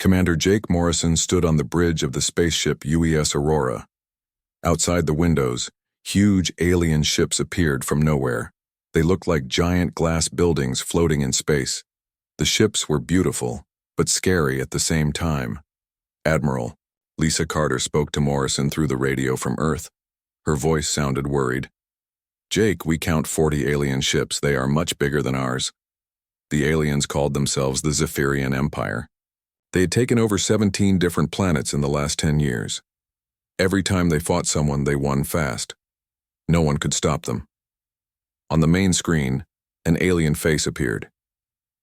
Commander Jake Morrison stood on the bridge of the spaceship UES Aurora. Outside the windows, huge alien ships appeared from nowhere. They looked like giant glass buildings floating in space. The ships were beautiful, but scary at the same time. "Admiral," Lisa Carter spoke to Morrison through the radio from Earth. Her voice sounded worried. "Jake, we count 40 alien ships. They are much bigger than ours." The aliens called themselves the Zephyrian Empire. They had taken over 17 different planets in the last 10 years. Every time they fought someone, they won fast. No one could stop them. On the main screen, an alien face appeared.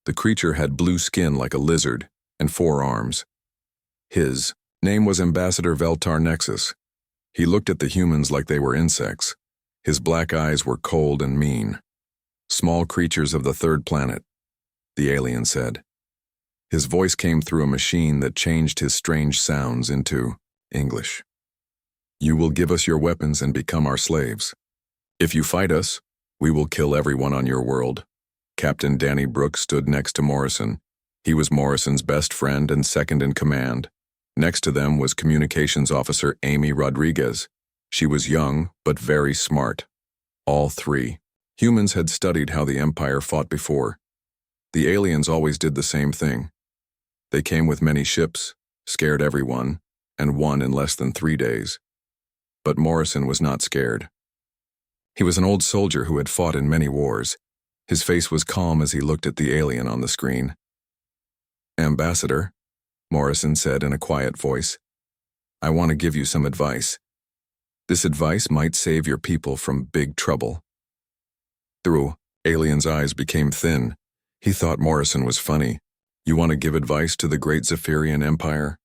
The creature had blue skin like a lizard and 4 arms. His name was Ambassador Veltar Nexus. He looked at the humans like they were insects. His black eyes were cold and mean. "Small creatures of the third planet," the alien said. His voice came through a machine that changed his strange sounds into English. "You will give us your weapons and become our slaves. If you fight us, we will kill everyone on your world." Captain Danny Brooks stood next to Morrison. He was Morrison's best friend and second in command. Next to them was Communications Officer Amy Rodriguez. She was young, but very smart. All 3 humans had studied how the Empire fought before. The aliens always did the same thing. They came with many ships, scared everyone, and won in less than 3 days. But Morrison was not scared. He was an old soldier who had fought in many wars. His face was calm as he looked at the alien on the screen. "Ambassador," Morrison said in a quiet voice, "I want to give you some advice. This advice might save your people from big trouble." The alien's eyes became thin. He thought Morrison was funny. "You want to give advice to the great Zephyrian Empire?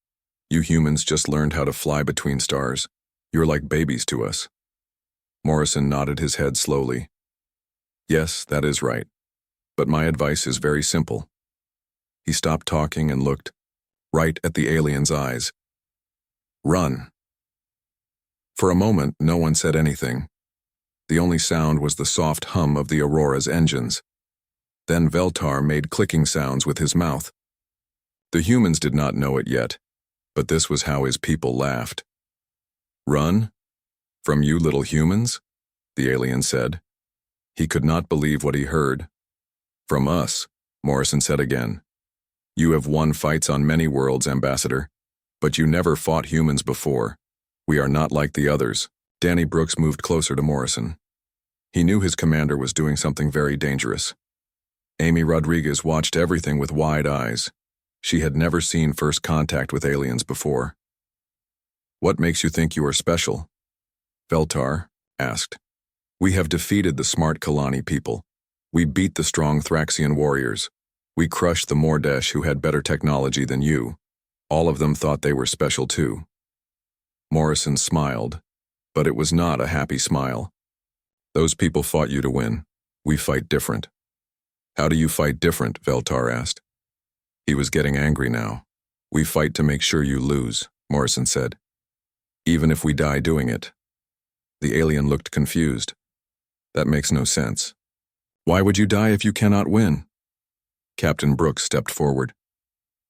You humans just learned how to fly between stars. You're like babies to us." Morrison nodded his head slowly. "Yes, that is right. But my advice is very simple." He stopped talking and looked right at the alien's eyes. "Run." For a moment, no one said anything. The only sound was the soft hum of the Aurora's engines. Then Veltar made clicking sounds with his mouth. The humans did not know it yet, but this was how his people laughed. "Run? From you little humans?" the alien said. He could not believe what he heard. "From us," Morrison said again. "You have won fights on many worlds, Ambassador, but you never fought humans before. We are not like the others." Danny Brooks moved closer to Morrison. He knew his commander was doing something very dangerous. Amy Rodriguez watched everything with wide eyes. She had never seen first contact with aliens before. "What makes you think you are special?" Veltar asked. "We have defeated the smart Kalani people. We beat the strong Thraxian warriors. We crushed the Mordesh who had better technology than you. All of them thought they were special too." Morrison smiled, but it was not a happy smile. "Those people fought you to win. We fight different." "How do you fight different?" Veltar asked. He was getting angry now. "We fight to make sure you lose," Morrison said. "Even if we die doing it." The alien looked confused. "That makes no sense. Why would you die if you cannot win?" Captain Brooks stepped forward.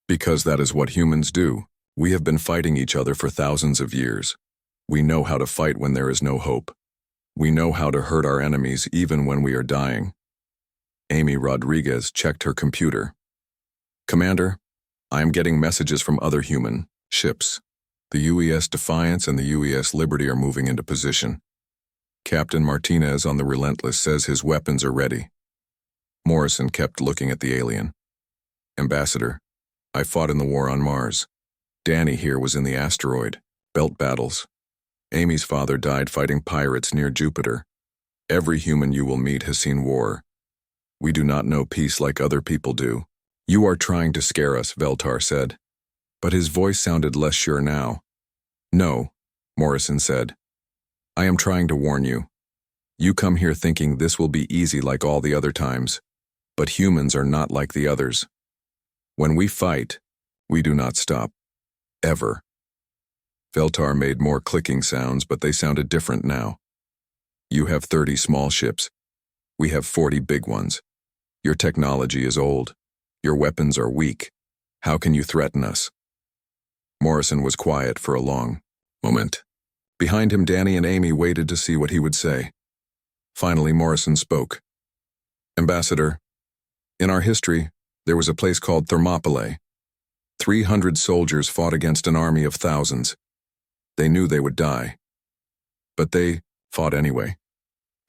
"Because that is what humans do. We have been fighting each other for thousands of years. We know how to fight when there is no hope. We know how to hurt our enemies even when we are dying." Amy Rodriguez checked her computer. "Commander, I am getting messages from other human ships. The UES Defiance and the UES Liberty are moving into position. Captain Martinez on the Relentless says his weapons are ready." Morrison kept looking at the alien. "Ambassador, I fought in the war on Mars. Danny here was in the asteroid belt battles. Amy's father died fighting pirates near Jupiter. Every human you will meet has seen war. We do not know peace like other people do." "You are trying to scare us," Veltar said. But his voice sounded less sure now. "No," Morrison said. "I am trying to warn you. You come here thinking this will be easy like all the other times, but humans are not like the others. When we fight, we do not stop. Ever." Veltar made more clicking sounds, but they sounded different now. "You have 30 small ships. We have 40 big ones. Your technology is old. Your weapons are weak. How can you threaten us?" Morrison was quiet for a long moment. Behind him, Danny and Amy waited to see what he would say. Finally, Morrison spoke. Ambassador, in our history, there was a place called Thermopylae. 300 soldiers fought against an army of thousands. They knew they would die. But they fought anyway.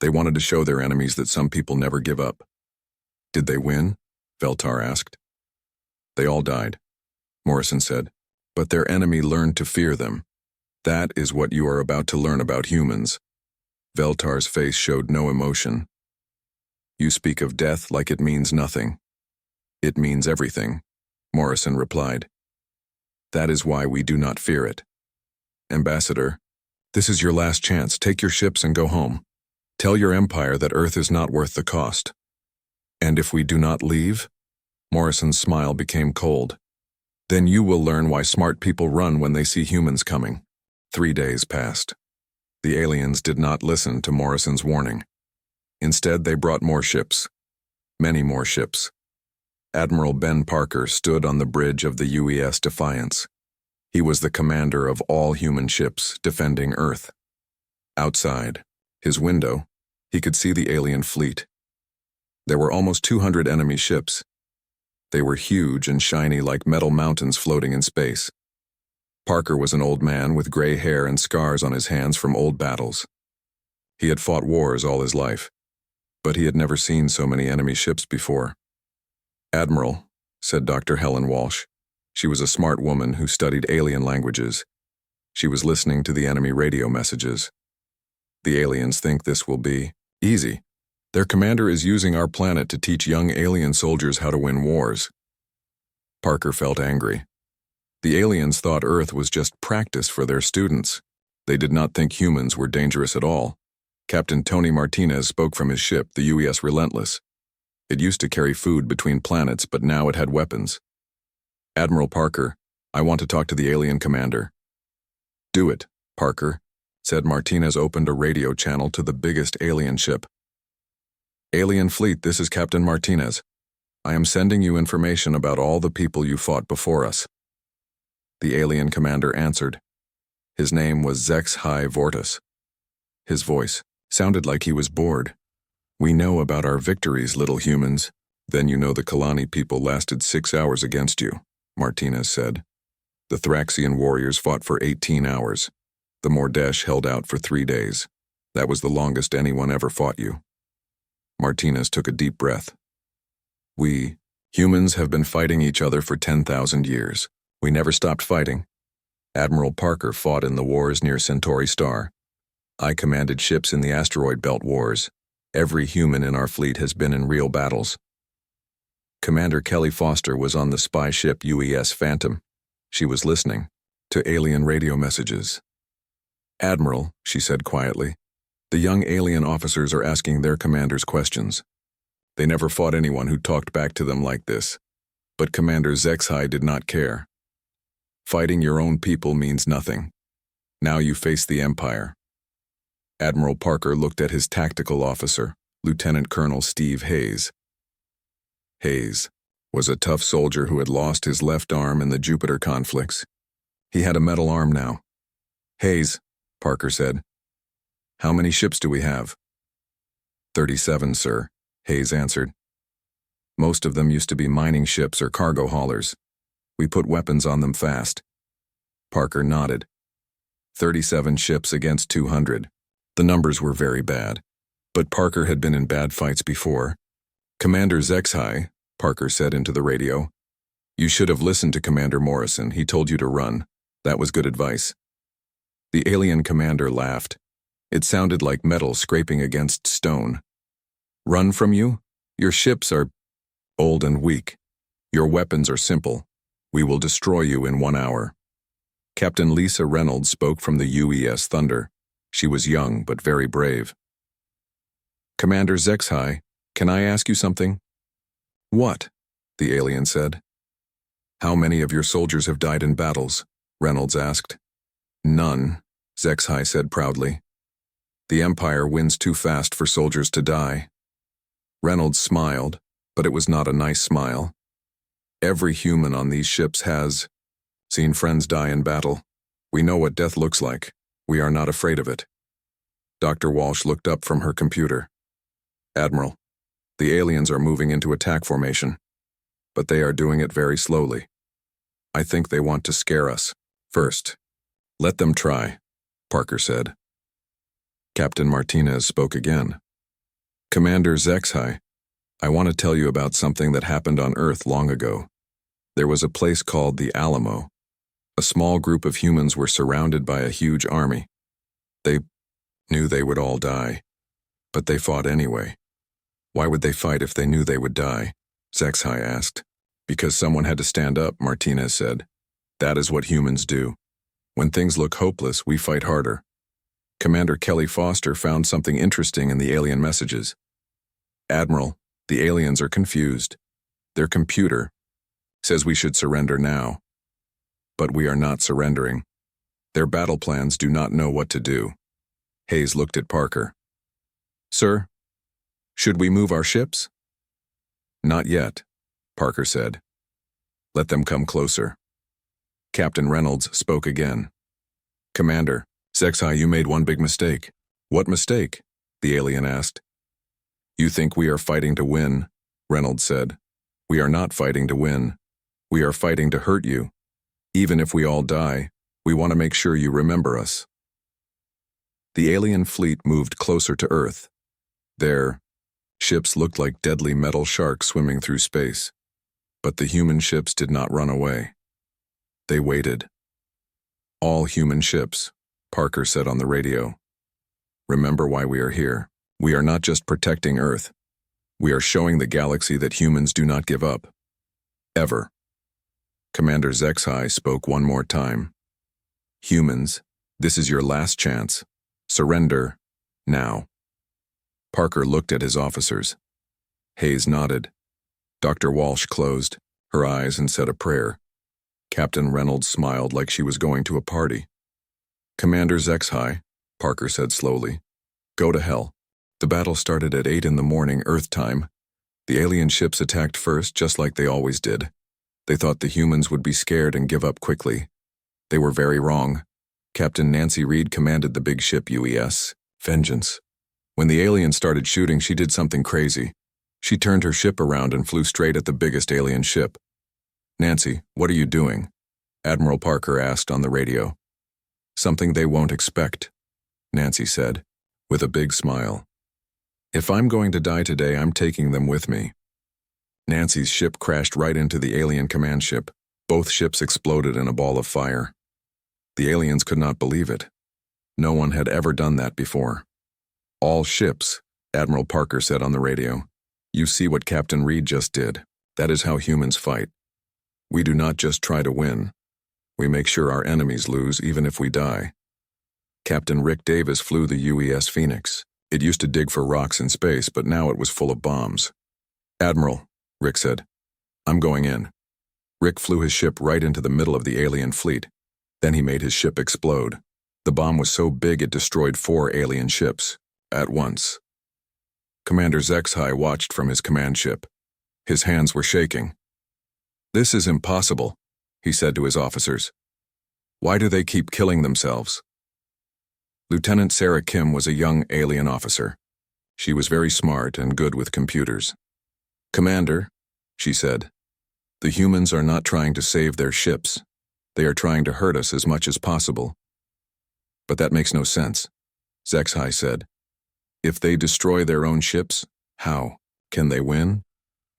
They wanted to show their enemies that some people never give up. Did they win? Veltar asked. They all died, Morrison said. But their enemy learned to fear them. That is what you are about to learn about humans. Veltar's face showed no emotion. You speak of death like it means nothing. It means everything, Morrison replied. That is why we do not fear it. Ambassador, this is your last chance. Take your ships and go home. Tell your empire that Earth is not worth the cost. And if we do not leave? Morrison's smile became cold. Then you will learn why smart people run when they see humans coming. 3 days passed. The aliens did not listen to Morrison's warning. Instead, they brought more ships. Many more ships. Admiral Ben Parker stood on the bridge of the UES Defiance. He was the commander of all human ships defending Earth. Outside his window, he could see the alien fleet. There were almost 200 enemy ships. They were huge and shiny like metal mountains floating in space. Parker was an old man with gray hair and scars on his hands from old battles. He had fought wars all his life, but he had never seen so many enemy ships before. Admiral, said Dr. Helen Walsh. She was a smart woman who studied alien languages. She was listening to the enemy radio messages. The aliens think this will be easy. Their commander is using our planet to teach young alien soldiers how to win wars. Parker felt angry. The aliens thought Earth was just practice for their students. They did not think humans were dangerous at all. Captain Tony Martinez spoke from his ship, the UES Relentless. It used to carry food between planets, but now it had weapons. Admiral Parker, I want to talk to the alien commander. Do it, Parker, said Martinez. Opened a radio channel to the biggest alien ship. Alien fleet, this is Captain Martinez. I am sending you information about all the people you fought before us. The alien commander answered. His name was HFY Vortis. His voice sounded like he was bored. We know about our victories, little humans. Then you know the Kalani people lasted 6 hours against you, Martinez said. The Thraxian warriors fought for 18 hours. The Mordesh held out for 3 days. That was the longest anyone ever fought you. Martinez took a deep breath. We, humans, have been fighting each other for 10,000 years. We never stopped fighting. Admiral Parker fought in the wars near Centauri Star. I commanded ships in the asteroid belt wars. Every human in our fleet has been in real battles. Commander Kelly Foster was on the spy ship UES Phantom. She was listening to alien radio messages. Admiral, she said quietly, the young alien officers are asking their commanders questions. They never fought anyone who talked back to them like this. But Commander HFY did not care. Fighting your own people means nothing. Now you face the Empire. Admiral Parker looked at his tactical officer, Lieutenant Colonel Steve Hayes. Hayes was a tough soldier who had lost his left arm in the Jupiter conflicts. He had a metal arm now. Hayes, Parker said. How many ships do we have? 37, sir, Hayes answered. Most of them used to be mining ships or cargo haulers. We put weapons on them fast. Parker nodded. 37 ships against 200. The numbers were very bad. But Parker had been in bad fights before. Commander HFY, Parker said into the radio. You should have listened to Commander Morrison. He told you to run. That was good advice. The alien commander laughed. It sounded like metal scraping against stone. Run from you? Your ships are old and weak. Your weapons are simple. We will destroy you in 1 hour. Captain Lisa Reynolds spoke from the UES Thunder. She was young but very brave. Commander HFY, can I ask you something? What? The alien said. How many of your soldiers have died in battles? Reynolds asked. None, HFY said proudly. The Empire wins too fast for soldiers to die. Reynolds smiled, but it was not a nice smile. Every human on these ships has Seen friends die in battle. We know what death looks like. We are not afraid of it. Dr. Walsh looked up from her computer. Admiral, the aliens are moving into attack formation, but they are doing it very slowly. I think they want to scare us. First, let them try, Parker said. Captain Martinez spoke again. Commander HFY, I want to tell you about something that happened on Earth long ago. There was a place called the Alamo. A small group of humans were surrounded by a huge army. They knew they would all die, but they fought anyway. Why would they fight if they knew they would die? HFY asked. Because someone had to stand up, Martinez said. That is what humans do. When things look hopeless, we fight harder. Commander Kelly Foster found something interesting in the alien messages. Admiral, the aliens are confused. Their computer says we should surrender now. But we are not surrendering. Their battle plans do not know what to do. Hayes looked at Parker. Sir, should we move our ships? Not yet, Parker said. Let them come closer. Captain Reynolds spoke again. Commander, HFY, you made one big mistake. What mistake? The alien asked. You think we are fighting to win, Reynolds said. We are not fighting to win. We are fighting to hurt you. Even if we all die, we want to make sure you remember us. The alien fleet moved closer to Earth. Their ships looked like deadly metal sharks swimming through space. But the human ships did not run away. They waited. All human ships, Parker said on the radio. Remember why we are here. We are not just protecting Earth. We are showing the galaxy that humans do not give up. Ever. Commander HFY spoke one more time. Humans, this is your last chance. Surrender, now. Parker looked at his officers. Hayes nodded. Dr. Walsh closed her eyes and said a prayer. Captain Reynolds smiled like she was going to a party. Commander HFY, Parker said slowly, go to hell. The battle started at 8 in the morning Earth time. The alien ships attacked first, just like they always did. They thought the humans would be scared and give up quickly. They were very wrong. Captain Nancy Reed commanded the big ship UES, Vengeance. When the aliens started shooting, she did something crazy. She turned her ship around and flew straight at the biggest alien ship. Nancy, what are you doing? Admiral Parker asked on the radio. Something they won't expect, Nancy said, with a big smile. If I'm going to die today, I'm taking them with me. Nancy's ship crashed right into the alien command ship. Both ships exploded in a ball of fire. The aliens could not believe it. No one had ever done that before. All ships, Admiral Parker said on the radio. You see what Captain Reed just did. That is how humans fight. We do not just try to win. We make sure our enemies lose even if we die. Captain Rick Davis flew the UES Phoenix. It used to dig for rocks in space, but now it was full of bombs. Admiral, Rick said, I'm going in. Rick flew his ship right into the middle of the alien fleet. Then he made his ship explode. The bomb was so big it destroyed 4 alien ships at once. Commander HFY watched from his command ship. His hands were shaking. This is impossible, he said to his officers. Why do they keep killing themselves? Lieutenant Sarah Kim was a young alien officer. She was very smart and good with computers. Commander, she said, the humans are not trying to save their ships. They are trying to hurt us as much as possible. But that makes no sense, HFY said. If they destroy their own ships, how? Can they win?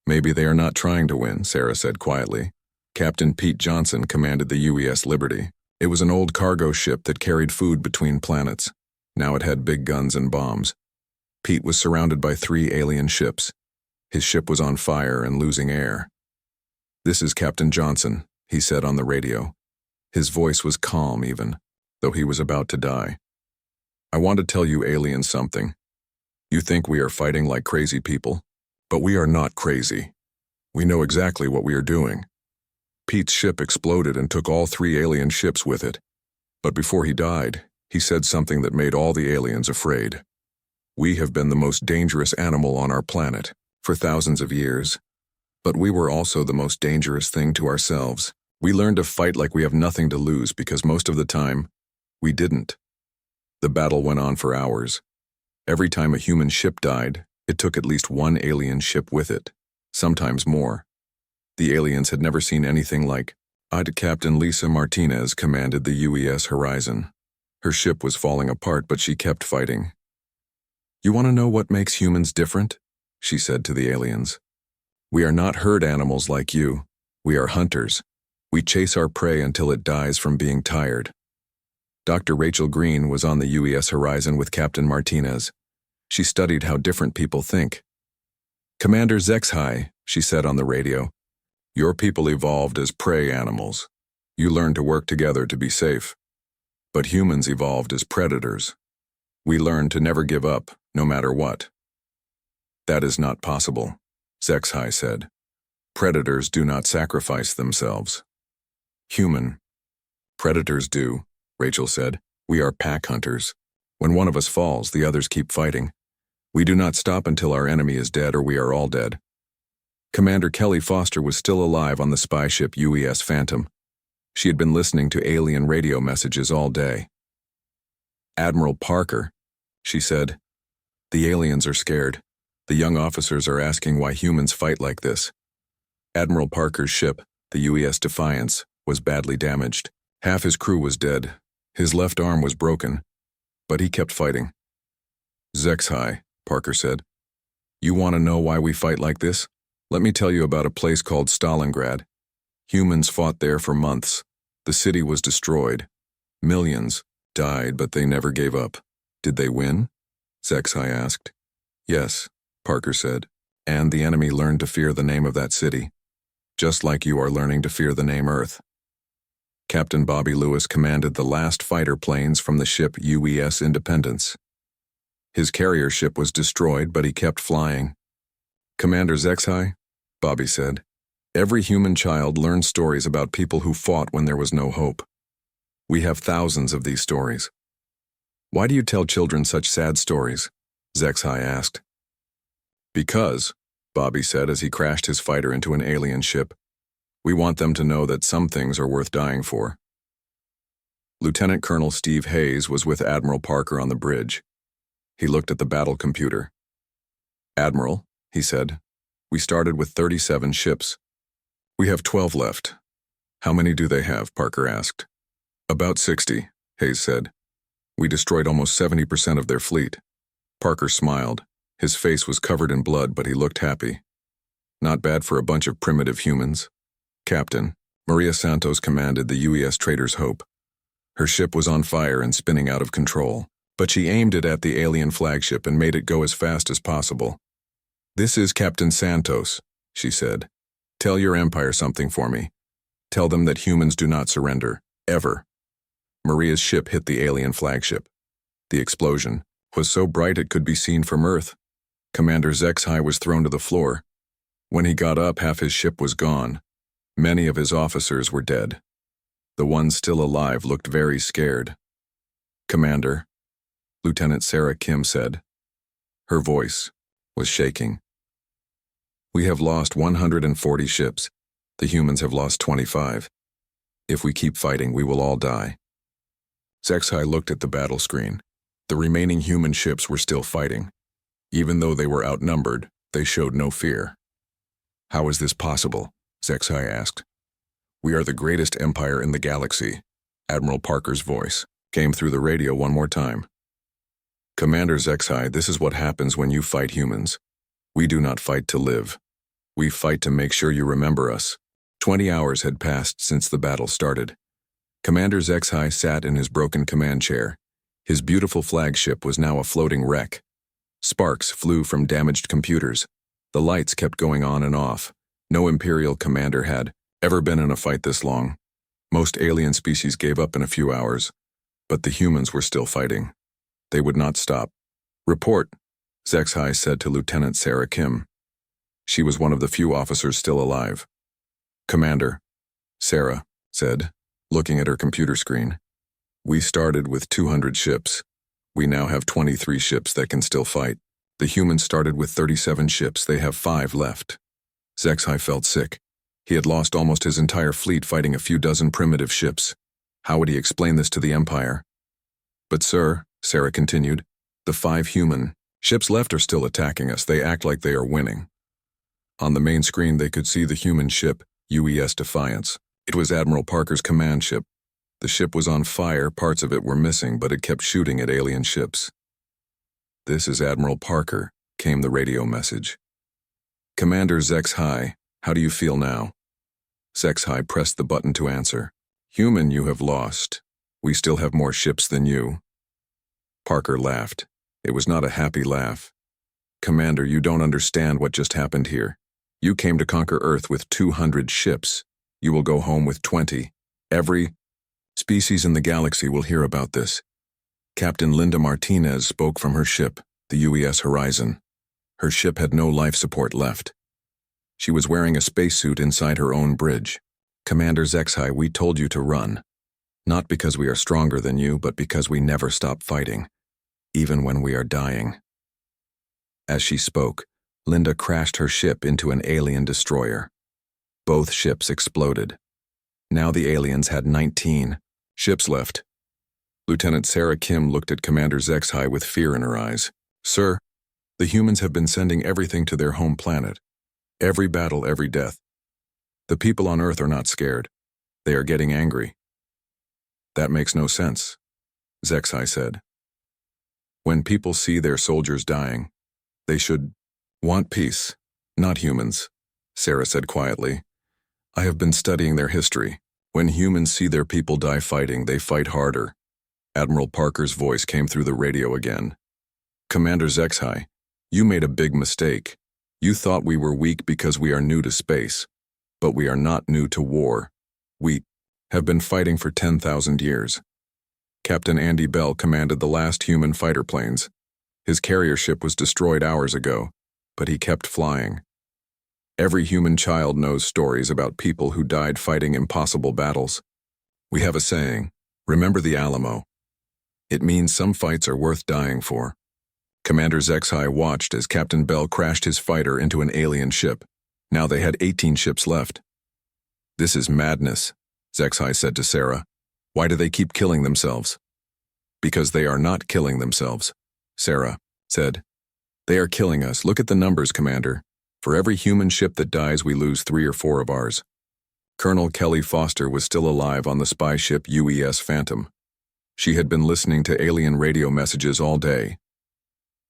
Maybe they are not trying to win, Sarah said quietly. Captain Pete Johnson commanded the UES Liberty. It was an old cargo ship that carried food between planets. Now it had big guns and bombs. Pete was surrounded by 3 alien ships. His ship was on fire and losing air. This is Captain Johnson, he said on the radio. His voice was calm even, though he was about to die. I want to tell you aliens something. You think we are fighting like crazy people, but we are not crazy. We know exactly what we are doing. Pete's ship exploded and took all 3 alien ships with it. But before he died, he said something that made all the aliens afraid. We have been the most dangerous animal on our planet for thousands of years, but we were also the most dangerous thing to ourselves. We learned to fight like we have nothing to lose because most of the time, we didn't. The battle went on for hours. Every time a human ship died, it took at least one alien ship with it, sometimes more. The aliens had never seen anything like. Captain Lisa Martinez commanded the UES Horizon. Her ship was falling apart, but she kept fighting. "You want to know what makes humans different?" she said to the aliens. "We are not herd animals like you. We are hunters. We chase our prey until it dies from being tired." Dr. Rachel Green was on the UES Horizon with Captain Martinez. She studied how different people think. "Commander HFY," she said on the radio, "your people evolved as prey animals. You learned to work together to be safe. But humans evolved as predators. We learned to never give up, no matter what." "That is not possible," HFY said. "Predators do not sacrifice themselves." "Human. Predators do," Rachel said. "We are pack hunters. When one of us falls, the others keep fighting. We do not stop until our enemy is dead or we are all dead." Commander Kelly Foster was still alive on the spy ship UES Phantom. She had been listening to alien radio messages all day. "Admiral Parker," she said, "the aliens are scared. The young officers are asking why humans fight like this." Admiral Parker's ship, the UES Defiance, was badly damaged. Half his crew was dead. His left arm was broken, but he kept fighting. "HFY," Parker said, "you want to know why we fight like this? Let me tell you about a place called Stalingrad. Humans fought there for months. The city was destroyed. Millions died, but they never gave up. Did they win?" HFY asked. "Yes," Parker said, "and the enemy learned to fear the name of that city, just like you are learning to fear the name Earth." Captain Bobby Lewis commanded the last fighter planes from the ship UES Independence. His carrier ship was destroyed, but he kept flying. "Commander HFY," Bobby said, "every human child learns stories about people who fought when there was no hope. We have thousands of these stories." "Why do you tell children such sad stories?" HFY asked. "Because," Bobby said as he crashed his fighter into an alien ship, "we want them to know that some things are worth dying for." Lieutenant Colonel Steve Hayes was with Admiral Parker on the bridge. He looked at the battle computer. "Admiral," he said, "we started with 37 ships. We have 12 left. How many do they have?" Parker asked. "About 60, Hayes said. "We destroyed almost 70% of their fleet." Parker smiled. His face was covered in blood, but he looked happy. "Not bad for a bunch of primitive humans." "Captain," Maria Santos commanded the UES Trader's Hope. Her ship was on fire and spinning out of control, but she aimed it at the alien flagship and made it go as fast as possible. "This is Captain Santos," she said. "Tell your empire something for me. Tell them that humans do not surrender, ever." Maria's ship hit the alien flagship. The explosion was so bright it could be seen from Earth. Commander HFY was thrown to the floor. When he got up, half his ship was gone. Many of his officers were dead. The ones still alive looked very scared. "Commander," Lieutenant Sarah Kim said. Her voice was shaking. "We have lost 140 ships. The humans have lost 25. If we keep fighting, we will all die." HFY looked at the battle screen. The remaining human ships were still fighting. Even though they were outnumbered, they showed no fear. "How is this possible?" HFY asked. "We are the greatest empire in the galaxy." Admiral Parker's voice came through the radio one more time. "Commander HFY, this is what happens when you fight humans. We do not fight to live. We fight to make sure you remember us." 20 hours had passed since the battle started. Commander HFY sat in his broken command chair. His beautiful flagship was now a floating wreck. Sparks flew from damaged computers. The lights kept going on and off. No Imperial commander had ever been in a fight this long. Most alien species gave up in a few hours, but the humans were still fighting. They would not stop. "Report," HFY said to Lieutenant Sarah Kim. She was one of the few officers still alive. "Commander," Sarah said, looking at her computer screen. "We started with 200 ships. We now have 23 ships that can still fight. The humans started with 37 ships. They have 5 left." HFY felt sick. He had lost almost his entire fleet fighting a few dozen primitive ships. How would he explain this to the Empire? But sir, Sarah continued, the 5 human ships left are still attacking us. They act like they are winning. On the main screen they could see the human ship, UES Defiance. It was Admiral Parker's command ship. The ship was on fire, parts of it were missing, but it kept shooting at alien ships. "This is Admiral Parker," came the radio message. "Commander HFY, how do you feel now?" HFY pressed the button to answer. "Human, you have lost. We still have more ships than you." Parker laughed. It was not a happy laugh. "Commander, you don't understand what just happened here. You came to conquer Earth with 200 ships. You will go home with 20. Every species in the galaxy will hear about this." Captain Linda Martinez spoke from her ship, the UES Horizon. Her ship had no life support left. She was wearing a spacesuit inside her own bridge. "Commander HFY, we told you to run. Not because we are stronger than you, but because we never stop fighting, even when we are dying." As she spoke, Linda crashed her ship into an alien destroyer. Both ships exploded. Now the aliens had 19 ships left. Lieutenant Sarah Kim looked at Commander HFY with fear in her eyes. "Sir, the humans have been sending everything to their home planet. Every battle, every death. The people on Earth are not scared. They are getting angry." "That makes no sense," HFY said. "When people see their soldiers dying, they should want peace, not humans," Sarah said quietly. "I have been studying their history. When humans see their people die fighting, they fight harder." Admiral Parker's voice came through the radio again. "Commander HFY, you made a big mistake. You thought we were weak because we are new to space. But we are not new to war. We have been fighting for 10,000 years. Captain Andy Bell commanded the last human fighter planes. His carrier ship was destroyed hours ago, but he kept flying. Every human child knows stories about people who died fighting impossible battles. We have a saying, remember the Alamo. It means some fights are worth dying for." Commander HFY watched as Captain Bell crashed his fighter into an alien ship. Now they had 18 ships left. "This is madness," HFY said to Sarah. "Why do they keep killing themselves?" "Because they are not killing themselves," Sarah said. "They are killing us. Look at the numbers, Commander. For every human ship that dies, we lose 3 or 4 of ours." Colonel Kelly Foster was still alive on the spy ship UES Phantom. She had been listening to alien radio messages all day.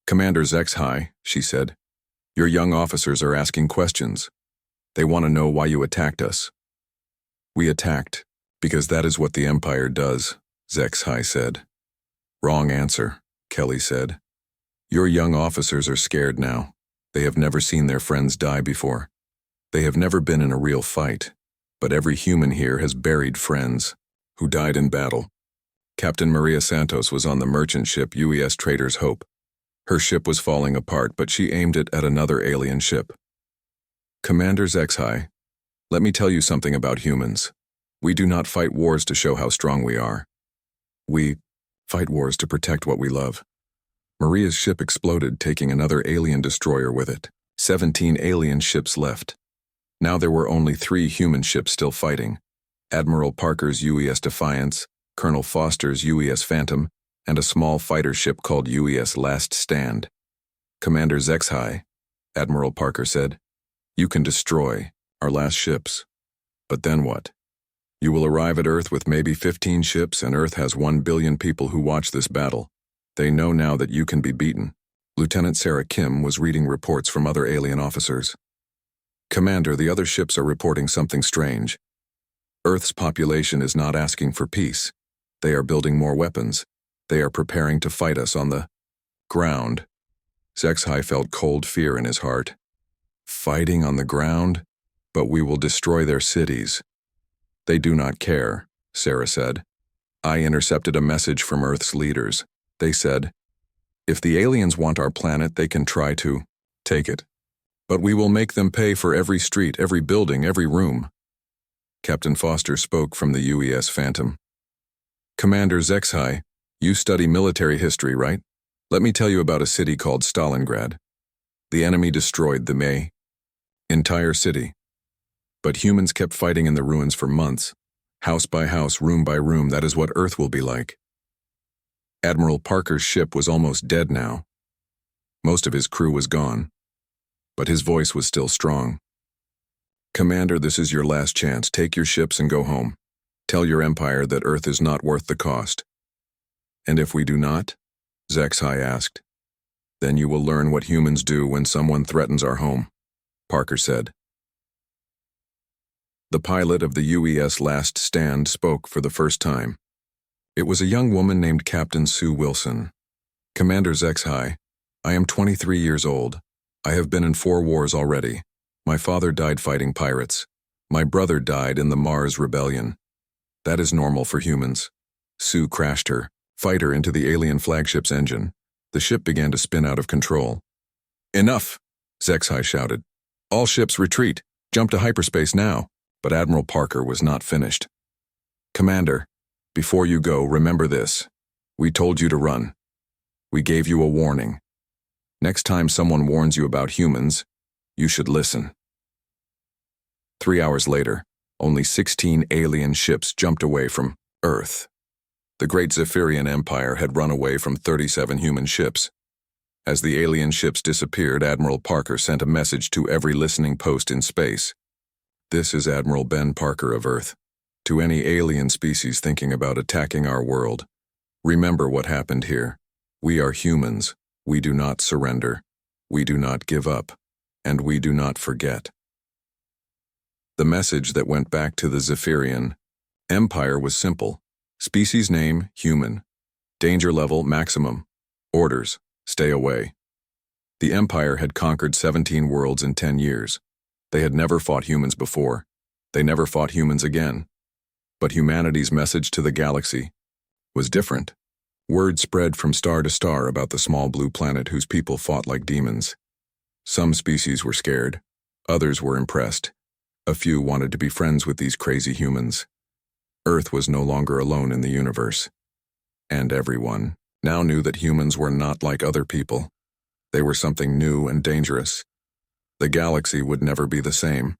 "Commander HFY, she said, "your young officers are asking questions. They want to know why you attacked us." "We attacked, because that is what the Empire does," HFY said. "Wrong answer," Kelly said. "Your young officers are scared now. They have never seen their friends die before. They have never been in a real fight, but every human here has buried friends who died in battle." Captain Maria Santos was on the merchant ship UES Trader's Hope. Her ship was falling apart, but she aimed it at another alien ship. "Commander HFY, let me tell you something about humans. We do not fight wars to show how strong we are. We fight wars to protect what we love." Maria's ship exploded, taking another alien destroyer with it. 17 alien ships left. Now there were only 3 human ships still fighting. Admiral Parker's UES Defiance, Colonel Foster's UES Phantom, and a small fighter ship called UES Last Stand. "Commander HFY," Admiral Parker said, "you can destroy our last ships. But then what? You will arrive at Earth with maybe 15 ships, and Earth has 1 billion people who watch this battle. They know now that you can be beaten." Lieutenant Sarah Kim was reading reports from other alien officers. "Commander, the other ships are reporting something strange. Earth's population is not asking for peace. They are building more weapons. They are preparing to fight us on the ground." HFY felt cold fear in his heart. "Fighting on the ground? But we will destroy their cities." "They do not care," Sarah said. "I intercepted a message from Earth's leaders. They said, if the aliens want our planet, they can try to take it. But we will make them pay for every street, every building, every room." Captain Foster spoke from the UES Phantom. "Commander HFY, you study military history, right? Let me tell you about a city called Stalingrad. The enemy destroyed the entire city. But humans kept fighting in the ruins for months. House by house, room by room, that is what Earth will be like. Admiral Parker's ship was almost dead now. Most of his crew was gone. But his voice was still strong. "Commander, this is your last chance. Take your ships and go home. Tell your empire that Earth is not worth the cost." "And if we do not?" HFY asked. "Then you will learn what humans do when someone threatens our home," Parker said. The pilot of the UES Last Stand spoke for the first time. It was a young woman named Captain Sue Wilson. "Commander HFY, I am 23 years old. I have been in 4 wars already. My father died fighting pirates. My brother died in the Mars Rebellion. That is normal for humans." Sue crashed her fighter into the alien flagship's engine. The ship began to spin out of control. "Enough!" HFY shouted. "All ships retreat. Jump to hyperspace now." But Admiral Parker was not finished. "Commander, before you go, remember this. We told you to run. We gave you a warning. Next time someone warns you about humans, you should listen." 3 hours later, only 16 alien ships jumped away from Earth. The great Zephyrian Empire had run away from 37 human ships. As the alien ships disappeared, Admiral Parker sent a message to every listening post in space. "This is Admiral Ben Parker of Earth. To any alien species thinking about attacking our world, remember what happened here. We are humans. We do not surrender. We do not give up. And we do not forget." The message that went back to the Zephyrian Empire was simple. Species name, human. Danger level, maximum. Orders, stay away. The Empire had conquered 17 worlds in 10 years. They had never fought humans before. They never fought humans again. But humanity's message to the galaxy was different. Word spread from star to star about the small blue planet whose people fought like demons. Some species were scared. Others were impressed. A few wanted to be friends with these crazy humans. Earth was no longer alone in the universe. And everyone now knew that humans were not like other people. They were something new and dangerous. The galaxy would never be the same.